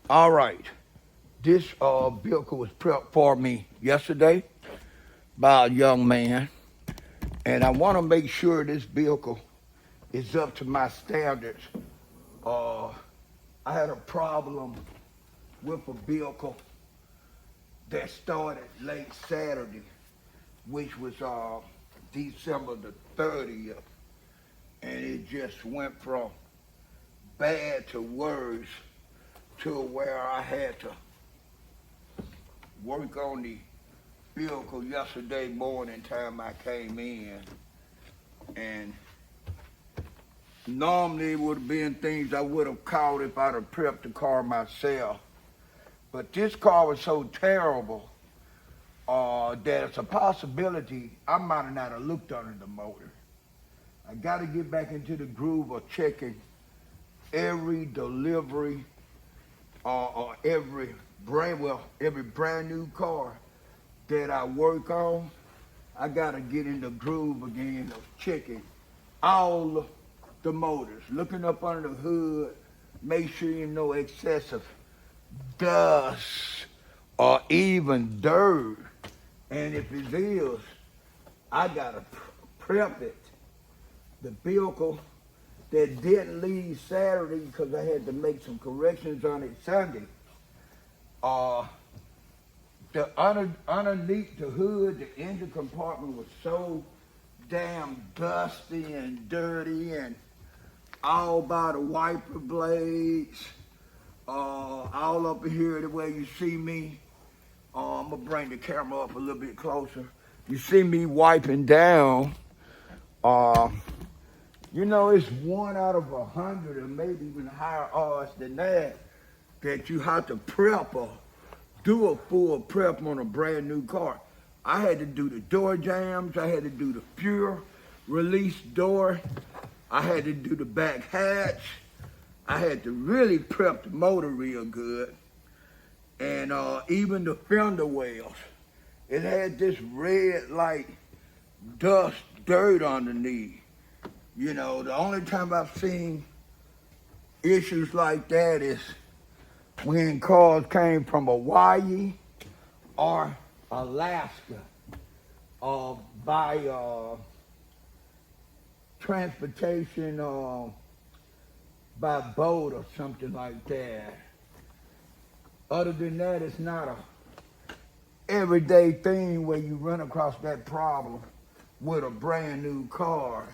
All right. This vehicle was prepped for me yesterday by a young man, and I want to make sure this vehicle is up to my standards. Uh, I had a problem with a vehicle that started late Saturday, which was December the 30th, and it just went from bad to worse to where I had to work on the vehicle yesterday morning time I came in, and normally it would have been things I would have caught if I'd have prepped the car myself. But this car was so terrible that it's a possibility I might have not have looked under the motor. I got to get back into the groove of checking every delivery or every brand new car that I work on. I gotta get in the groove again of checking all the motors, looking up under the hood, make sure you know excessive dust or even dirt. And if it is, I gotta prep it. The vehicle that didn't leave Saturday because I had to make some corrections on it Sunday. The underneath the hood, the engine compartment was so damn dusty and dirty and all by the wiper blades, all up here the way you see me. I'm gonna bring the camera up a little bit closer. You see me wiping down. You know, it's 1 out of 100 or maybe even higher odds than that you have to prep or do a full prep on a brand new car. I had to do the door jambs. I had to do the fuel release door. I had to do the back hatch. I had to really prep the motor real good. And even the fender wells. It had this red like dust, dirt underneath. You know, the only time I've seen issues like that is when cars came from Hawaii or Alaska by transportation by boat or something like that. Other than that, it's not a everyday thing where you run across that problem with a brand new car.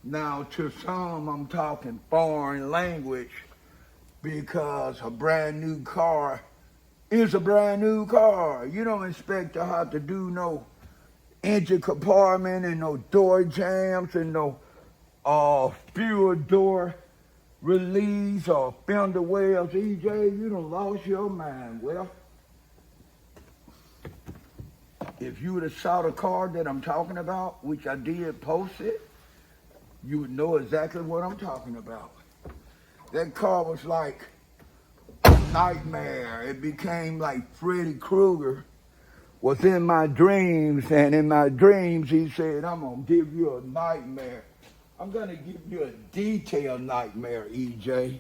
Now, to some, I'm talking foreign language because a brand new car is a brand new car. You don't expect to have to do no engine compartment and no door jams and no fuel door release or fender wells. EJ, you done lost your mind. Well, if you would have saw the car that I'm talking about, which I did post it, you would know exactly what I'm talking about. That car was like a nightmare. It became like Freddy Krueger was in my dreams, and in my dreams he said, I'm gonna give you a nightmare. I'm gonna give you a detailed nightmare, EJ.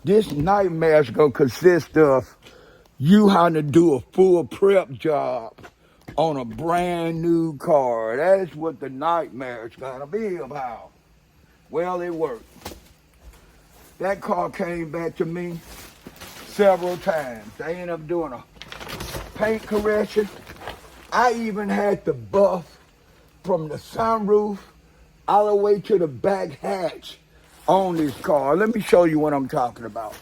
This nightmare is gonna consist of you having to do a full prep job on a brand new car. That is what the nightmare is gonna be about. Well, it worked. That car came back to me several times. I ended up doing a paint correction. I even had the buff from the sunroof all the way to the back hatch on this car. Let me show you what I'm talking about.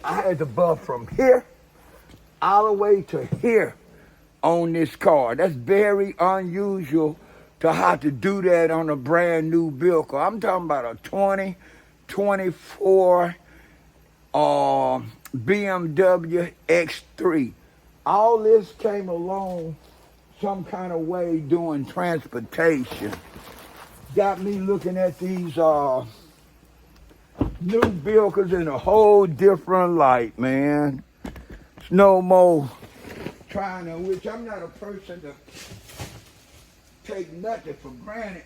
I had the buff from here all the way to here on this car. That's very unusual to have to do that on a brand new vehicle. I'm talking about a 2024 BMW X3. All this came along some kind of way doing transportation. Got me looking at these new vehicles in a whole different light, man. It's no more trying to, which I'm not a person to take nothing for granted.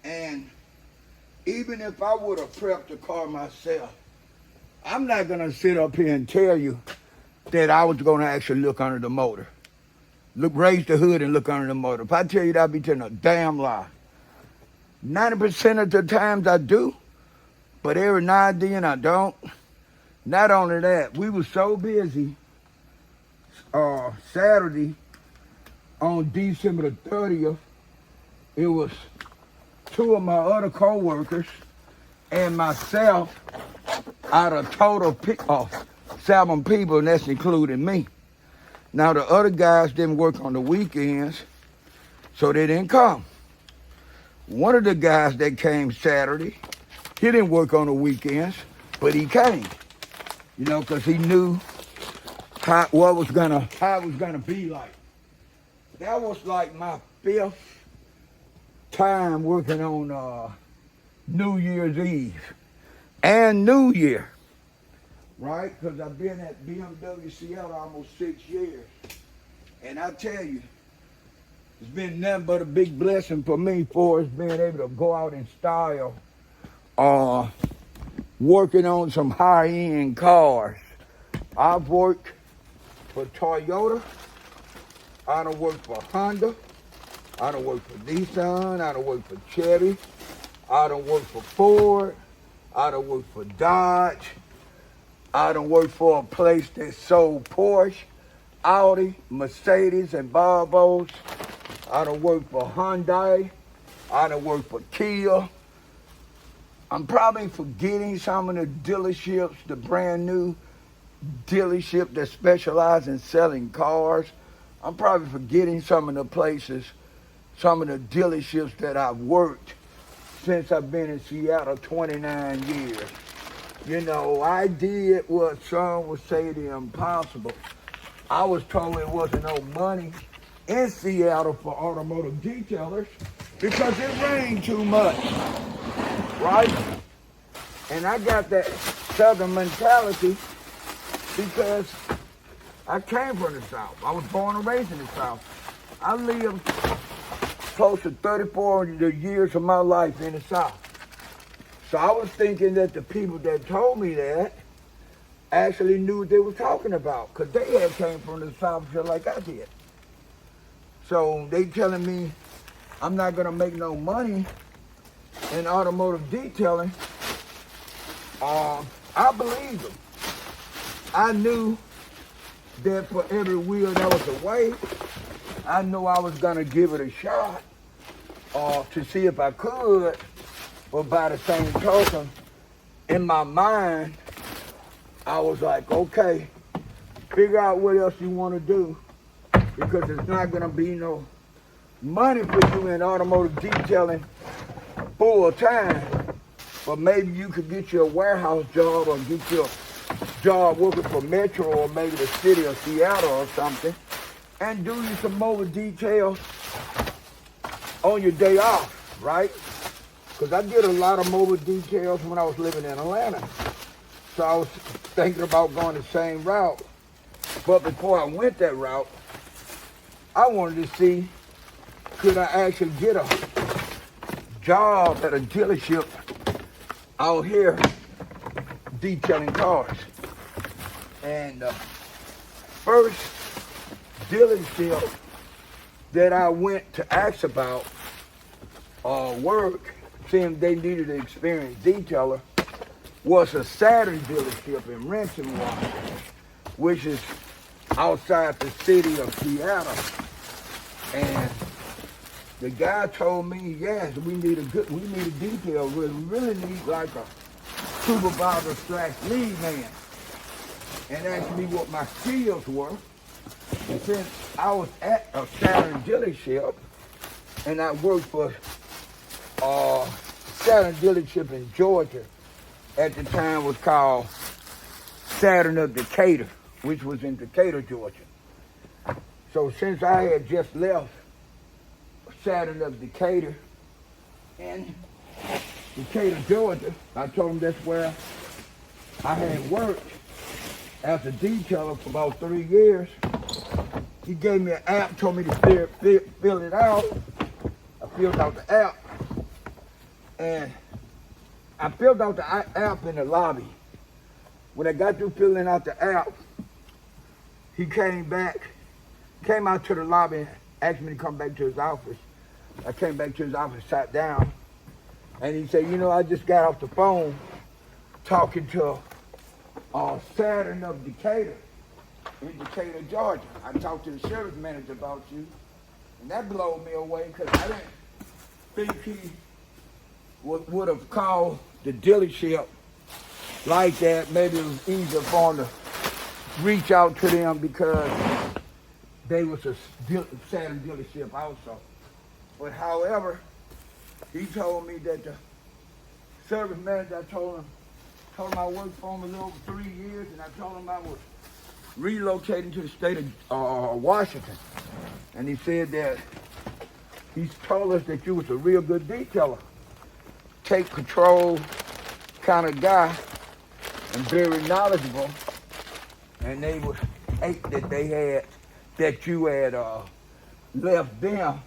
And even if I would have prepped the car myself, I'm not gonna sit up here and tell you that I was gonna actually look under the motor. Raise the hood and look under the motor. If I tell you that, I'd be telling a damn lie. 90% of the times I do, but every now and then I don't. Not only that, we were so busy Saturday on December the 30th, it was two of my other co-workers and myself out of total 7 people, and that's including me. Now, the other guys didn't work on the weekends, so they didn't come. One of the guys that came Saturday, he didn't work on the weekends, but he came, you know, because he knew how it was gonna be like. That was like my 5th time working on New Year's Eve and New Year, right? Because I've been at BMW Seattle almost 6 years, and I tell you, it's been nothing but a big blessing for me for us being able to go out in style, working on some high-end cars. I've worked for Toyota, I done worked for Honda, I done worked for Nissan, I done worked for Chevy, I done worked for Ford, I done worked for Dodge, I done worked for a place that sold Porsche, Audi, Mercedes, and Volvos. I done worked for Hyundai. I done worked for Kia. I'm probably forgetting some of the dealerships, the brand new dealership that specialize in selling cars. I'm probably forgetting some of the places, some of the dealerships that I've worked since I've been in Seattle 29 years. You know, I did what some would say the impossible. I was told there wasn't no money in Seattle for automotive detailers because it rained too much, right? And I got that Southern mentality because I came from the South. I was born and raised in the South. I lived close to 34 years of my life in the South. So I was thinking that the people that told me that actually knew what they were talking about because they had came from the South just like I did. So they telling me I'm not gonna make no money in automotive detailing. I believe them. I knew that for every wheel that was away, I knew I was gonna give it a shot to see if I could. But by the same token, in my mind, I was like, okay, figure out what else you want to do because it's not going to be no money for you in automotive detailing full time. But maybe you could get you a warehouse job or get you a job working for Metro or maybe the city of Seattle or something and do you some mobile details on your day off, right? Because I did a lot of mobile details when I was living in Atlanta. So I was thinking about going the same route. But before I went that route, I wanted to see, could I actually get a job at a dealership out here detailing cars. And the first dealership that I went to ask about work, seeing they needed an experienced detailer, was a Saturn dealership in Renton, Washington, which is outside the city of Seattle. And the guy told me, yes, we need a detail. We really need like a supervisor / lead man. And asked me what my skills were. And since I was at a Saturn dealership, and I worked for Saturn dealership in Georgia, at the time was called Saturn of Decatur, which was in Decatur, Georgia. So since I had just left Saturn of Decatur in Decatur, Georgia, I told him that's where I had worked as a detailer for about 3 years. He gave me an app, told me to fill it out. I filled out the app, and I filled out the app in the lobby. When I got through filling out the app, he came out to the lobby and asked me to come back to his office. I came back to his office, sat down, and he said, you know, I just got off the phone talking to Saturn of Decatur, in Decatur, Georgia. I talked to the service manager about you, and that blew me away because I didn't think he would have called the dealership like that. Maybe it was easier for him to reach out to them because they was a Saturn dealership also. But however, he told me that the service manager, I told him I worked for him a little over 3 years, and I told him I was relocating to the state of Washington. And he said that he's told us that you was a real good detailer, take control kind of guy, and very knowledgeable. And they was that you had left them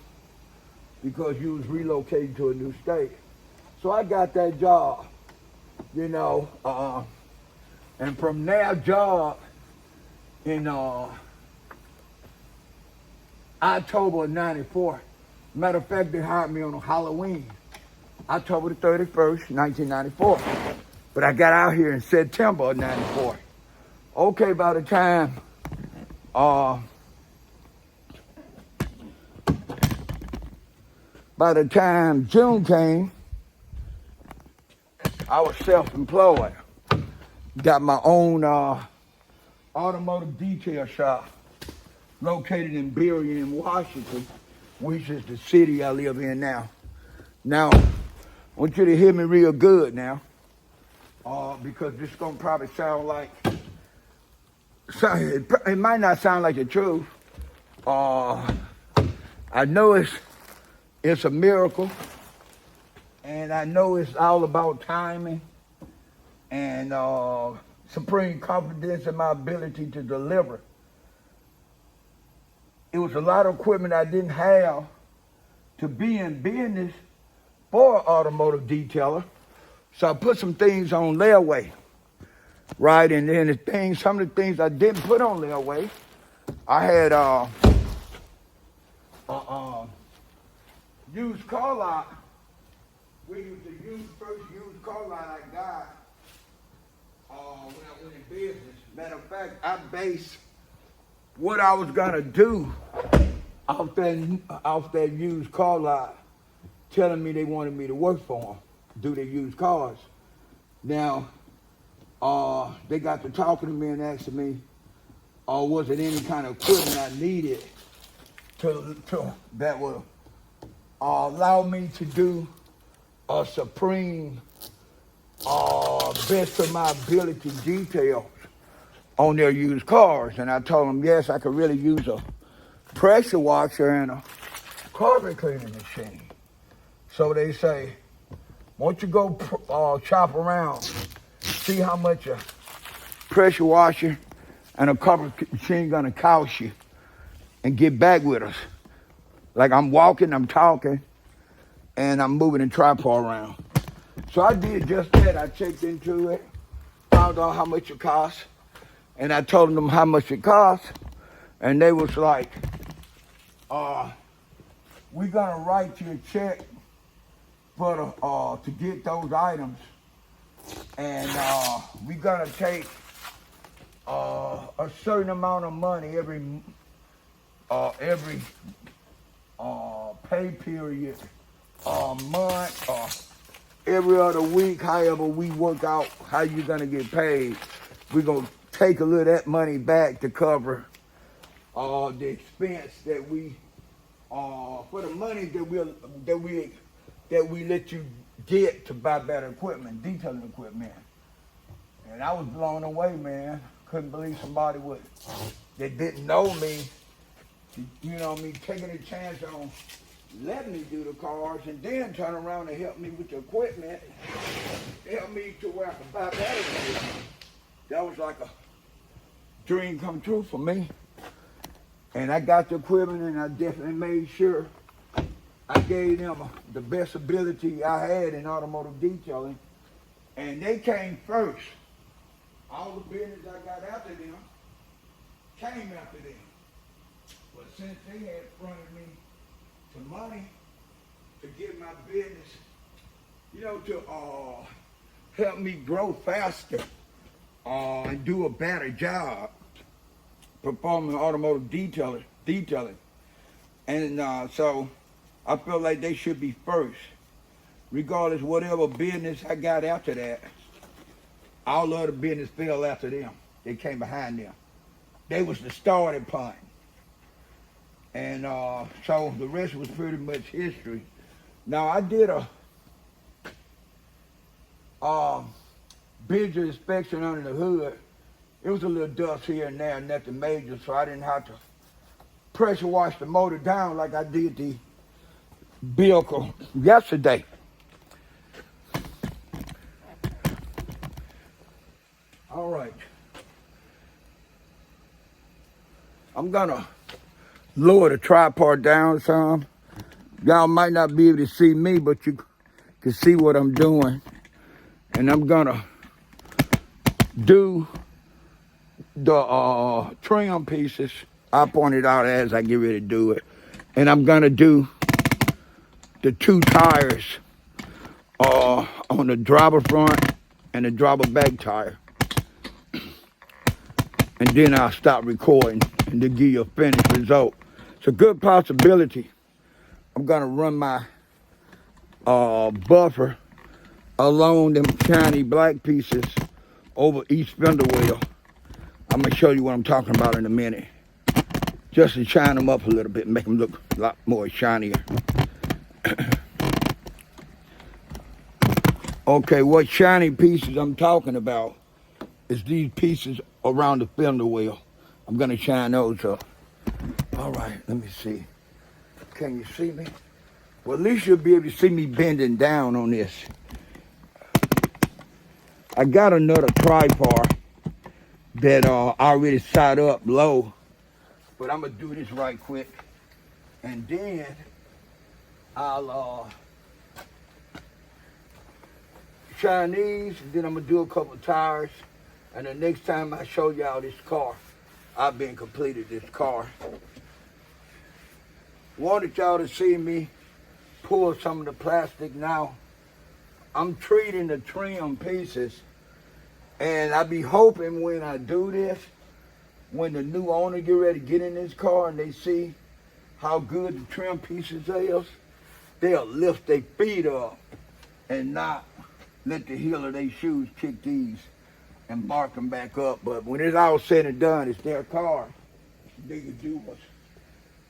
because you was relocating to a new state. So I got that job, you know, and from that job in October of '94. Matter of fact, they hired me on Halloween, October the 31st, 1994. But I got out here in September of '94. Okay, by the time June came, I was self-employed. Got my own automotive detail shop located in Burien, Washington, which is the city I live in now. Now, I want you to hear me real good now, because this is going to probably sound like, it might not sound like the truth. I know it's a miracle, and I know it's all about timing and supreme confidence in my ability to deliver. It was a lot of equipment I didn't have to be in business for an automotive detailer, so I put some things on layaway, right? And then some of the things I didn't put on layaway, I had used car lot. We used the first used car lot I got when I went in business. Matter of fact, I based what I was gonna do off that used car lot, telling me they wanted me to work for them, do their used cars. Now, they got to talking to me and asking me, was it any kind of equipment I needed that would allow me to do a supreme, best of my ability details on their used cars. And I told them, yes, I could really use a pressure washer and a carpet cleaning machine. So they say, why don't you go chop around, see how much a pressure washer and a carpet machine gonna cost you, and get back with us. Like I'm walking, I'm talking, and I'm moving the tripod around. So I did just that. I checked into it, found out how much it cost, and I told them how much it cost, and they was like, we're gonna write you a check for to get those items, and we're gonna take a certain amount of money every pay period, month, or every other week, however we work out how you're gonna get paid. We're gonna take a little of that money back to cover the expense that we for the money that we let you get to buy better equipment, detailing equipment. And I was blown away, man. Couldn't believe somebody that didn't know me, you know me, taking a chance on letting me do the cars, and then turn around and help me with the equipment, help me to where I could buy better equipment. That was like a dream come true for me. And I got the equipment, and I definitely made sure I gave them the best ability I had in automotive detailing. And they came first. All the got after them came after them. But since they had fronted me to money to get my business, to help me grow faster and do a better job performing automotive detailing. And so I felt like they should be first. Regardless whatever business I got after that, all other business fell after them. They came behind them. They was the starting point. And so the rest was pretty much history. Now I did a visual inspection under the hood. It was a little dust here and there, nothing major, so I didn't have to pressure wash the motor down like I did the vehicle yesterday. All right. I'm gonna lower the tripod down some. Y'all might not be able to see me, but you can see what I'm doing. And I'm gonna do the trim pieces. I pointed out as I get ready to do it. And I'm gonna do the 2 tires on the driver front and the driver back tire. And then I'll stop recording and then give you a finished result. It's a good possibility. I'm gonna run my buffer along them shiny black pieces over each spindle wheel. I'm gonna show you what I'm talking about in a minute. Just to shine them up a little bit and make them look a lot more shinier. Okay, what shiny pieces I'm talking about is these pieces around the spindle wheel. I'm gonna shine those up. All right, let me see. Can you see me? Well, at least you'll be able to see me bending down on this. I got another tripod that I already sat up low, but I'm gonna do this right quick. And then I'll shine these, and then I'm gonna do a couple of tires. And the next time I show y'all this car, I've been completed this car. Wanted y'all to see me pull some of the plastic now. I'm treating the trim pieces, and I be hoping when I do this, when the new owner get ready to get in this car and they see how good the trim pieces is, they'll lift their feet up and not let the heel of their shoes kick these and bark them back up. But when it's all said and done, it's their car. They can do what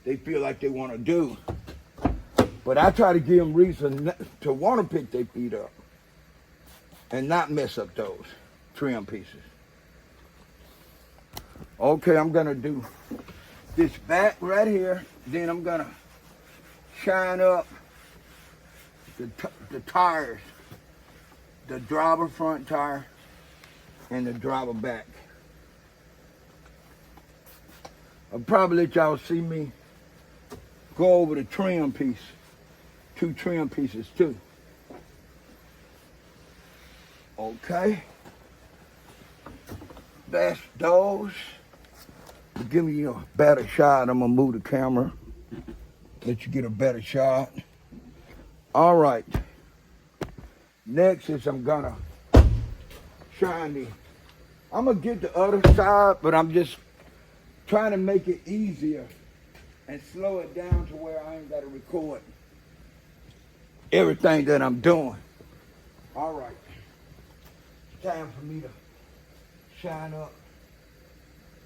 they feel like they want to do. But I try to give them reason to want to pick their feet up and not mess up those trim pieces. Okay, I'm gonna do this back right here. Then I'm gonna shine up the tires, the driver front tire and the driver back. I'll probably let y'all see me go over the trim piece, 2 trim pieces too. Okay, that's those. To give me a better shot, I'm gonna move the camera, let you get a better shot. All right, next is I'm gonna shine the, I'm gonna get the other side, but I'm just trying to make it easier and slow it down to where I ain't gotta record everything that I'm doing. All right, it's time for me to shine up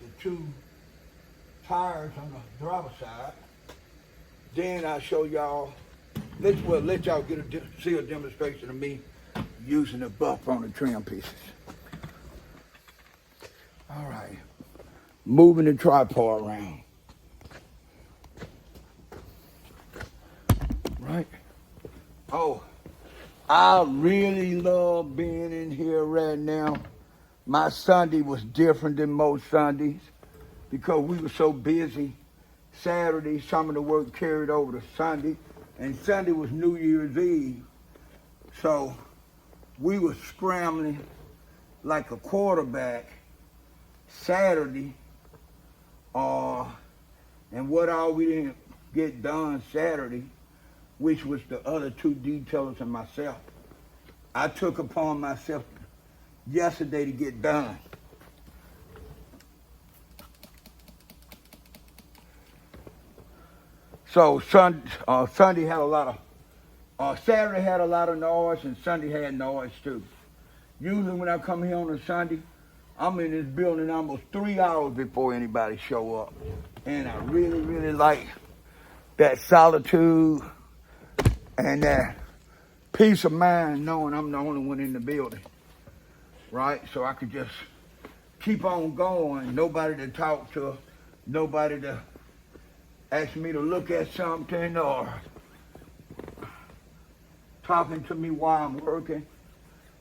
the 2 tires on the driver's side. Then I'll show y'all, let y'all see a demonstration of me using the buffer on the trim pieces. All right, moving the tripod around. Right. Oh, I really love being in here right now. My Sunday was different than most Sundays because we were so busy. Saturday, some of the work carried over to Sunday, and Sunday was New Year's Eve. So we were scrambling like a quarterback Saturday, and what all we didn't get done Saturday, which was the other two detailers and myself, I took upon myself yesterday to get done. So Sunday had a lot of, Saturday had a lot of noise, and Sunday had noise too. Usually when I come here on a Sunday, I'm in this building almost 3 hours before anybody show up. And I really, really like that solitude and that peace of mind knowing I'm the only one in the building, right? So I could just keep on going, nobody to talk to, nobody to ask me to look at something or talking to me while I'm working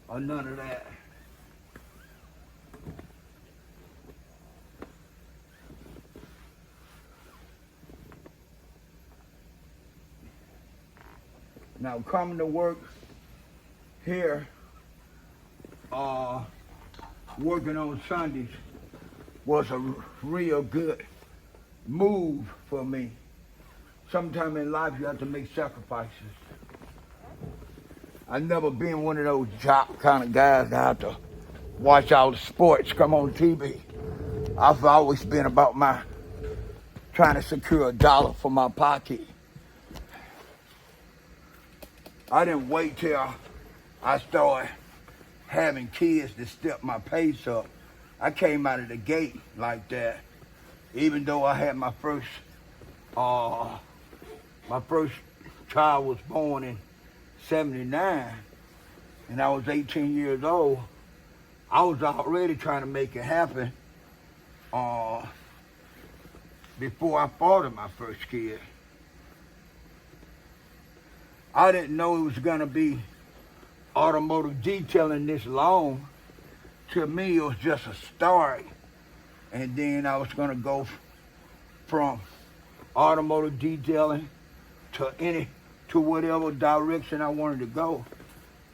or none of that. Now coming to work here, working on Sundays was a real good move for me. Sometime in life you have to make sacrifices. I've never been one of those jock kind of guys that have to watch all the sports come on TV. I've always been about my trying to secure $1 for my pocket. I didn't wait till I started having kids to step my pace up. I came out of the gate like that. Even though I had my first child was born in 79, and I was 18 years old, I was already trying to make it happen before I fathered my first kid. I didn't know it was gonna be automotive detailing this long. To me, it was just a start. And then I was gonna go from automotive detailing to whatever direction I wanted to go.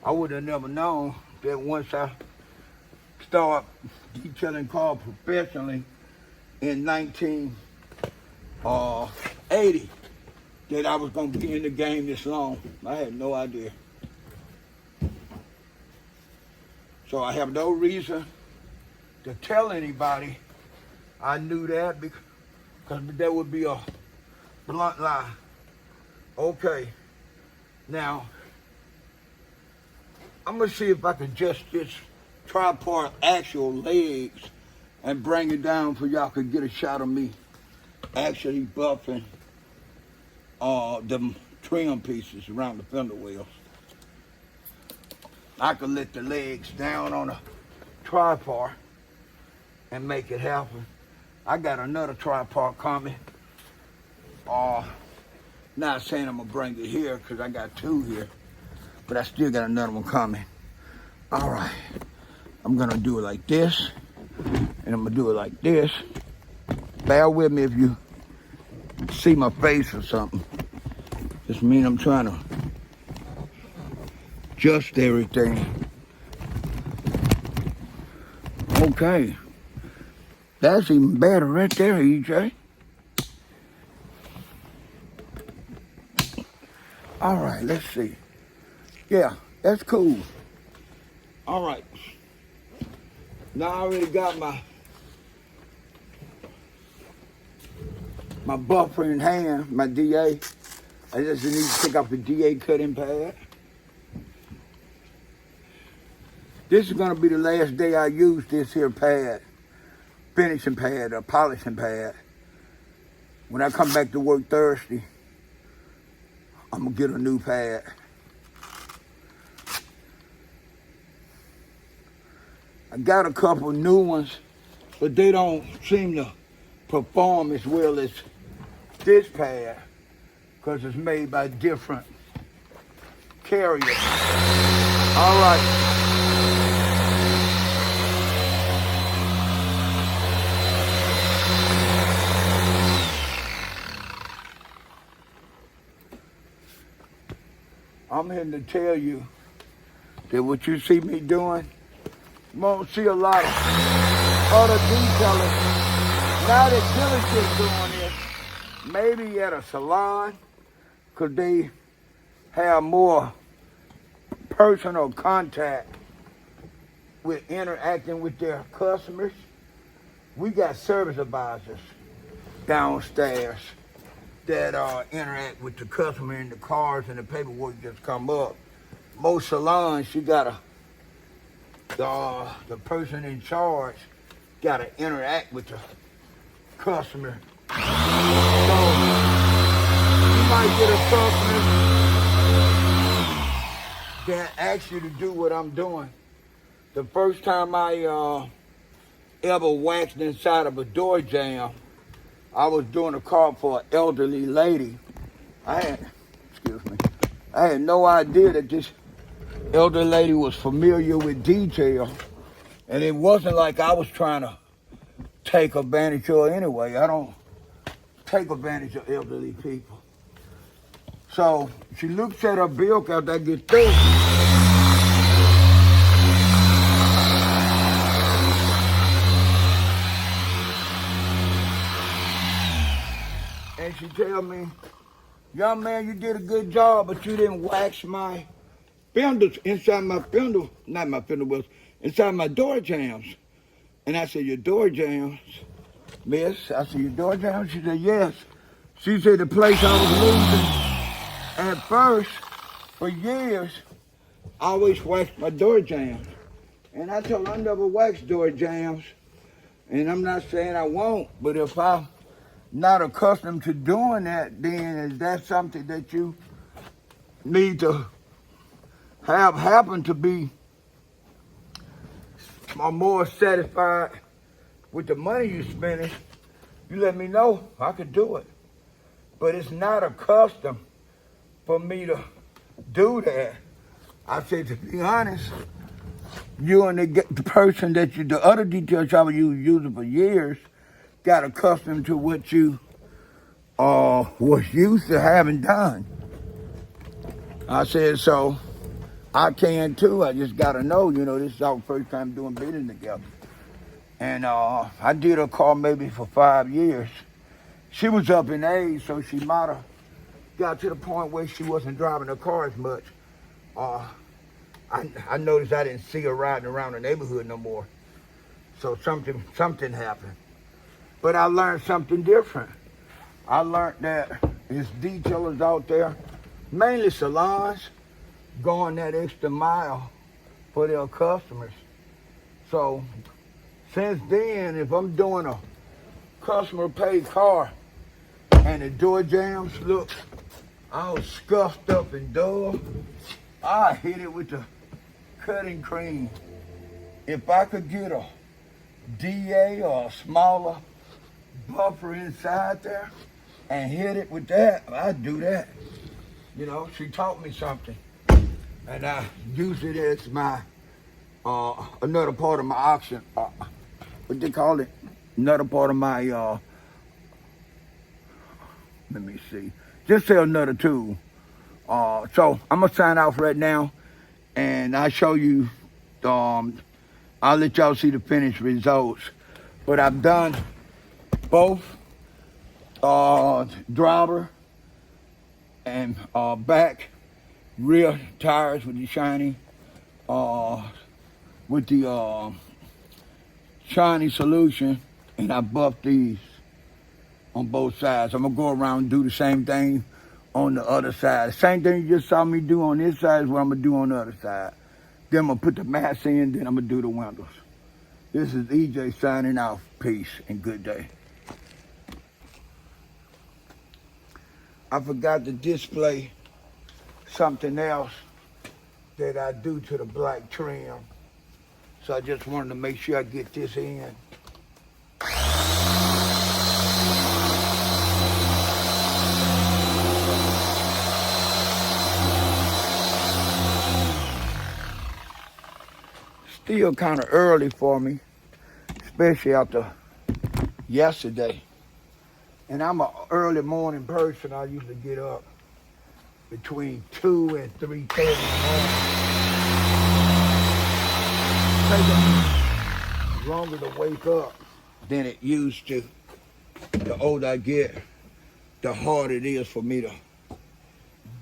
I would have never known that once I started detailing cars professionally in 1980 that I was gonna be in the game this long. I had no idea. So I have no reason to tell anybody I knew that, because that would be a blunt lie. Okay, now I'm gonna see if I can adjust this tripod actual legs and bring it down so y'all can get a shot of me actually buffing the trim pieces around the fender wheels. I could let the legs down on a tripod and make it happen. I got another tripod coming. Not saying I'm gonna bring it here because I got two here, but I still got another one coming. All right, I'm gonna do it like this, and I'm gonna do it like this. Bear with me if you see my face or something. Just mean I'm trying to adjust everything. Okay. That's even better right there, EJ. All right, let's see. Yeah, that's cool. All right. Now I already got my buffer in hand, my DA. I just need to pick up the DA cutting pad. This is gonna be the last day I use this here pad, finishing pad or polishing pad. When I come back to work Thursday, I'm gonna get a new pad. I got a couple new ones, but they don't seem to perform as well as this pad because it's made by different carriers. All right. I'm here to tell you that what you see me doing, you won't see a lot of other detailers not as diligent doing it. Maybe at a salon, because they have more personal contact with interacting with their customers. We got service advisors downstairs that interact with the customer in the cars, and the paperwork just come up. Most salons, you gotta, the person in charge gotta interact with the customer. So you might get a customer that asks you to do what I'm doing. The first time I ever waxed inside of a door jamb, I was doing a car for an elderly lady. I had no idea that this elderly lady was familiar with detail, and it wasn't like I was trying to take advantage of her anyway. I don't take advantage of elderly people. So she looks at her bill after I get through. And she tell me, young man, you did a good job, but you didn't wax my fenders inside my fender, not my fender wells, inside my door jambs. And I said, your door jambs, miss? I said, your door jambs? She said, yes. She said, the place I was losing at first, for years, I always waxed my door jambs. And I told her I never waxed door jambs. And I'm not saying I won't, but if I'm not accustomed to doing that, then is that something that you need to have happen to be more satisfied with the money you're spending? You let me know, I could do it. But it's not a custom for me to do that. I said, to be honest, you and the person that the other detail shop you was using for years, got accustomed to what you was used to having done. I said, so I can too. I just gotta know, this is our first time doing business together. And I did her car maybe for 5 years. She was up in age, so she might have got to the point where she wasn't driving her car as much. I noticed I didn't see her riding around the neighborhood no more. So something happened. But I learned something different. I learned that there's detailers out there, mainly salons, going that extra mile for their customers. So since then, if I'm doing a customer paid car and the door jambs look all scuffed up and dull, I hit it with the cutting cream. If I could get a DA or a smaller buffer inside there and hit it with that, I'd do that. She taught me something, and I use it as my another part of my auction. What they call it? Another part of my let me see. Just say another tool. So I'm gonna sign off right now, and I'll show you. I'll let y'all see the finished results. But I've done both driver and back rear tires with the shiny shiny solution, and I buffed these on both sides. I'm gonna go around and do the same thing on the other side. Same thing you just saw me do on this side is what I'm gonna do on the other side. Then I'm gonna put the mats in, then I'm gonna do the windows. This is EJ signing off. Peace and good day. I forgot to display something else that I do to the black trim. So I just wanted to make sure I get this in. Still kind of early for me, especially after yesterday. And I'm an early morning person. I usually get up between 2 and 3:30 in the morning. Take a longer to wake up than it used to. The older I get, the harder it is for me to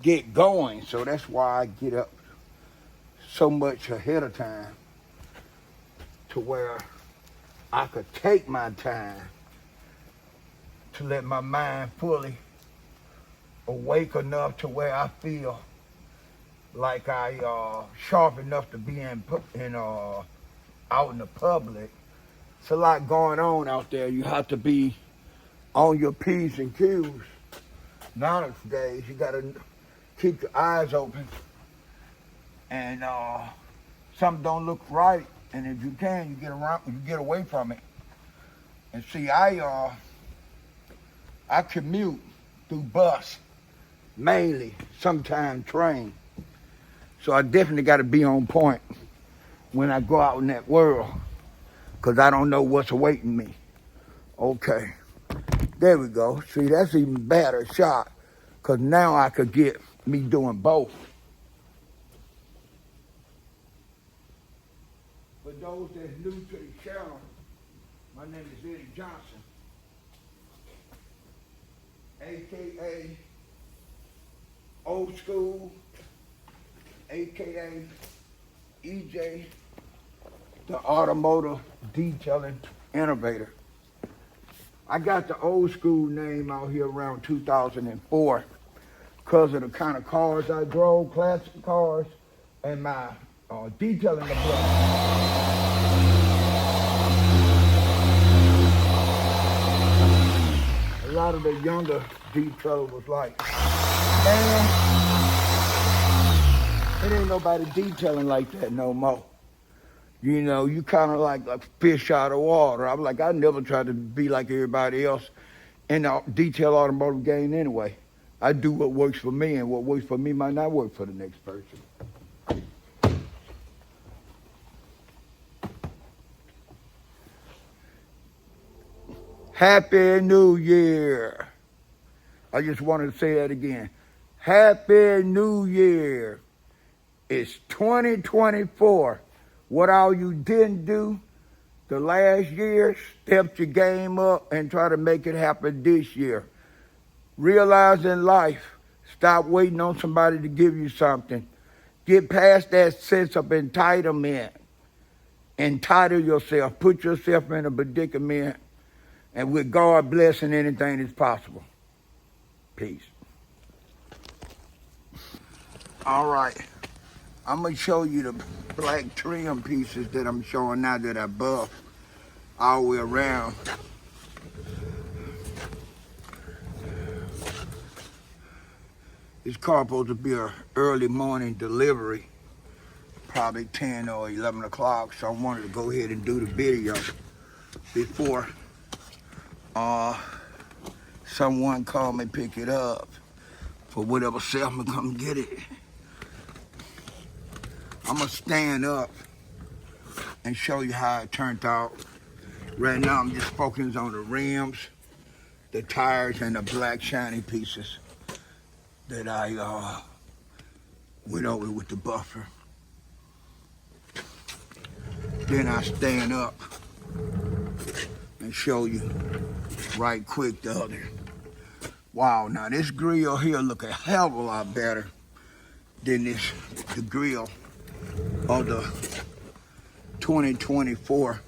get going. So that's why I get up so much ahead of time to where I could take my time to let my mind fully awake enough to where I feel like I sharp enough to be out in the public. It's a lot going on out there. You have to be on your P's and Q's. Nowadays, you gotta keep your eyes open, and something don't look right, and if you can, you get away from it. And see, I commute through bus, mainly, sometimes train. So I definitely got to be on point when I go out in that world, because I don't know what's awaiting me. Okay, there we go. See, that's even better shot, because now I could get me doing both. For those that's new to the channel, my name is Eddie Johnson, AKA Old School, AKA EJ, the Automotive Detailing Innovator. I got the old school name out here around 2004 because of the kind of cars I drove, classic cars, and my detailing the block. A lot of the younger detailers was like, man, it ain't nobody detailing like that no more. You know, you kind of like a fish out of water. I'm like, I never tried to be like everybody else in the detail automotive game anyway. I do what works for me, and what works for me might not work for the next person. Happy New Year. I just wanted to say that again. Happy New Year. It's 2024. What all you didn't do the last year, step your game up and try to make it happen this year. Realize in life, stop waiting on somebody to give you something. Get past that sense of entitlement. Entitle yourself. Put yourself in a predicament. And with God blessing, anything is possible. Peace. All right. I'm going to show you the black trim pieces that I'm showing now that I buff all the way around. This car supposed to be an early morning delivery, probably 10 or 11 o'clock, so I wanted to go ahead and do the video before someone called me pick it up for whatever salesman come get it. I'm gonna stand up and show you how it turned out. Right now I'm just focusing on the rims, the tires, and the black shiny pieces that I went over with the buffer. Then I stand up and show you right quick the other. Wow, now this grill here look a hell of a lot better than the grill of the 2024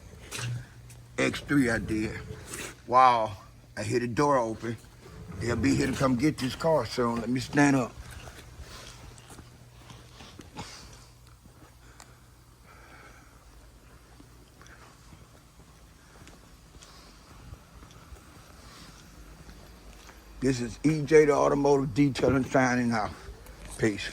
X3 I did. Wow, I hear the door open. They'll be here to come get this car soon. Let me stand up. This is EJ, the Automotive Detailing, signing out. Peace.